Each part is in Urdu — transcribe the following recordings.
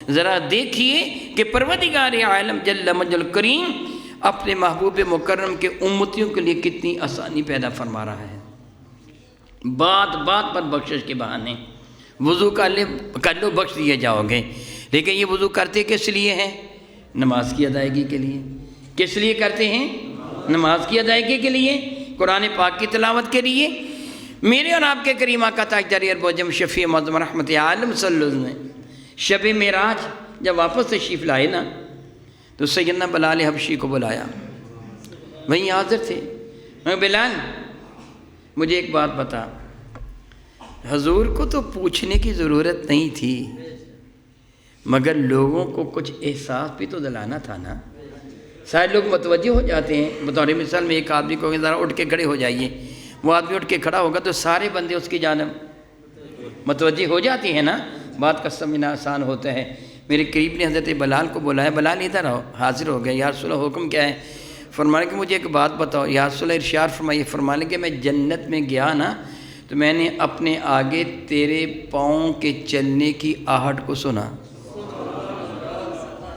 ذرا دیکھیے کہ پروردگار عالم جل مجل کریم اپنے محبوب مکرم کے امتیوں کے لیے کتنی آسانی پیدا فرما رہا ہے۔ بات بات پر بخشش کے بہانے وضو کر لو بخش دیے جاؤ گے، لیکن یہ وضو کرتے کس لیے ہیں؟ نماز کی ادائیگی کے لیے۔ کس لیے کرتے ہیں؟ نماز کی ادائیگی کے لیے، قرآن پاک کی تلاوت کے لیے۔ میرے اور آپ کے کریم آقا تاجدار ارب شفیع معظم رحمت عالم صلی اللہ علیہ وسلم نے شب معراج جب واپس تشریف لائے نا تو سیدنا بلال حبشی کو بلایا، وہیں حاضر تھے۔ بلال مجھے ایک بات بتا، حضور کو تو پوچھنے کی ضرورت نہیں تھی، مگر لوگوں کو کچھ احساس بھی تو دلانا تھا نا۔ سارے لوگ متوجہ ہو جاتے ہیں، بطور مثال میں ایک آدمی کو ذرا اٹھ کے کھڑے ہو جائیے، وہ آدمی اٹھ کے کھڑا ہوگا تو سارے بندے اس کی جانب متوجہ ہو جاتی ہیں نا، بات کا سمجھنا آسان ہوتا ہے۔ میرے قریب نے حضرت بلال کو بلایا، بلال ادھر آؤ، حاضر ہو گئے۔ یا رسول اللہ حکم کیا ہے؟ فرمانے کہ مجھے ایک بات بتاؤ۔ یا رسول اللہ ارشاد فرمائیے۔ فرمانے کہ میں جنت میں گیا نا تو میں نے اپنے آگے تیرے پاؤں کے چلنے کی آہٹ کو سنا،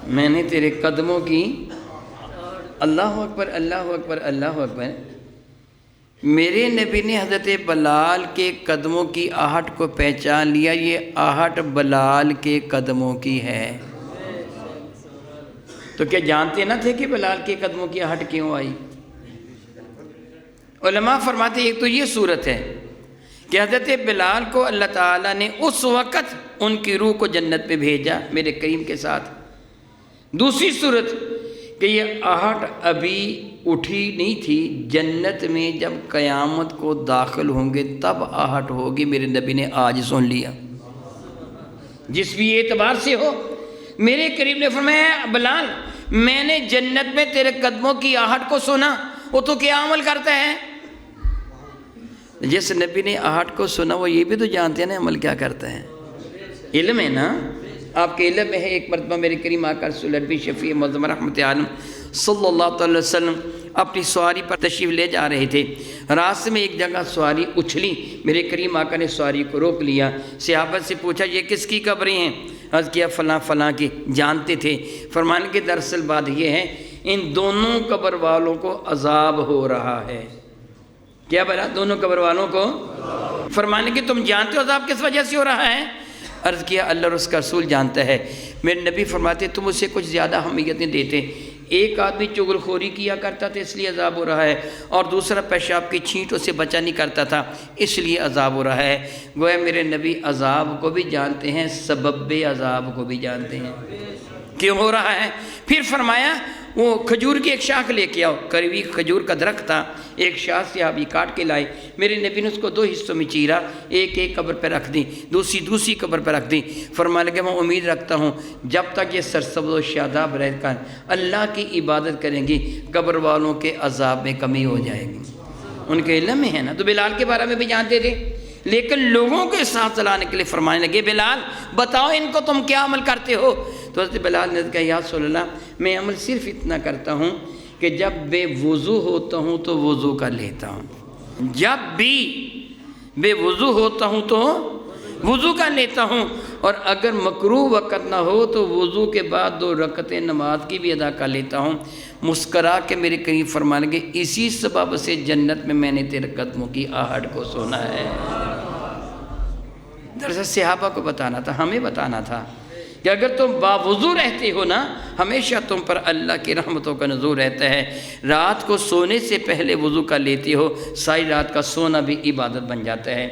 میں نے تیرے قدموں کی، اللہ اکبر اللہ اکبر اللہ اکبر۔ میرے نبی نے حضرت بلال کے قدموں کی آہٹ کو پہچان لیا، یہ آہٹ بلال کے قدموں کی ہے۔ تو کیا جانتے نہ تھے کہ بلال کے قدموں کی آہٹ کیوں آئی؟ علماء فرماتے ہیں ایک تو یہ صورت ہے کہ حضرت بلال کو اللہ تعالیٰ نے اس وقت ان کی روح کو جنت میں بھیجا میرے کریم کے ساتھ۔ دوسری صورت کہ یہ آہٹ ابھی اٹھی نہیں تھی، جنت میں جب قیامت کو داخل ہوں گے تب آہٹ ہوگی، میرے نبی نے آج سن لیا۔ جس بھی اعتبار سے ہو، میرے کریم نے فرمایا بلال میں نے جنت میں تیرے قدموں کی آہٹ کو سنا، وہ تو کیا عمل کرتا ہے؟ جس نبی نے آہٹ کو سنا وہ یہ بھی تو جانتے ہیں نا عمل کیا کرتا ہے۔ علم ہے نا، آپ کے علم میں ہے۔ ایک مرتبہ میرے کریم آقا رسول اللہ شفیع معظم رحمت عالم صلی اللہ علیہ وسلم اپنی سواری پر تشریف لے جا رہے تھے، راستے میں ایک جگہ سواری اچھلی، میرے کریم آقا نے سواری کو روک لیا، صحابہ سے پوچھا یہ کس کی قبریں ہیں؟ عرض کیا فلاں فلاں کی۔ جانتے تھے، فرمانے کہ دراصل بات یہ ہے ان دونوں قبر والوں کو عذاب ہو رہا ہے۔ کیا بلا؟ دونوں قبر والوں کو۔ فرمانے کہ تم جانتے ہو عذاب کس وجہ سے ہو رہا ہے؟ عرض کیا اللہ اور اس کا رسول جانتا ہے۔ میرے نبی فرماتے تم اسے کچھ زیادہ اہمیت نہیں دیتے، ایک آدمی چغل خوری کیا کرتا تھا اس لیے عذاب ہو رہا ہے، اور دوسرا پیشاب کی چھینٹوں سے بچا نہیں کرتا تھا اس لیے عذاب ہو رہا ہے۔ گویا میرے نبی عذاب کو بھی جانتے ہیں، سبب عذاب کو بھی جانتے ہیں کیوں ہو رہا ہے۔ پھر فرمایا وہ کھجور کی ایک شاخ لے کے آؤ، قریبی کھجور کا درخت تھا، ایک شاخ صحابی کاٹ کے لائے، میرے نبی نے اس کو دو حصوں میں چیرا، ایک ایک قبر پہ رکھ دی، دوسری قبر پہ رکھ دی۔ فرمانے لگے میں امید رکھتا ہوں جب تک یہ سرسبز و شاداب رہ کر اللہ کی عبادت کریں گی قبر والوں کے عذاب میں کمی ہو جائے گی۔ ان کے علم میں ہے نا۔ تو بلال کے بارے میں بھی جانتے تھے، لیکن لوگوں کے ساتھ چلانے کے لیے فرمانے لگے بلال بتاؤ ان کو تم کیا عمل کرتے ہو؟ تو حضرت بلال نے کہا یا رسول اللہ میں عمل صرف اتنا کرتا ہوں کہ جب بے وضو ہوتا ہوں تو وضو کر لیتا ہوں، جب بھی بے وضو ہوتا ہوں تو وضو کر لیتا ہوں، اور اگر مکروہ وقت نہ ہو تو وضو کے بعد 2 رکعتیں نماز کی بھی ادا کر لیتا ہوں۔ مسکرا کے میرے قریب فرمانے لگے اسی سبب سے جنت میں میں نے تیرے قدموں کی آہٹ کو سنا ہے۔ دراصل صحابہ کو بتانا تھا، ہمیں بتانا تھا کہ اگر تم باوضو رہتے ہو نا ہمیشہ تم پر اللہ کی رحمتوں کا نزول رہتا ہے، رات کو سونے سے پہلے وضو کر لیتے ہو، ساری رات کا سونا بھی عبادت بن جاتا ہے۔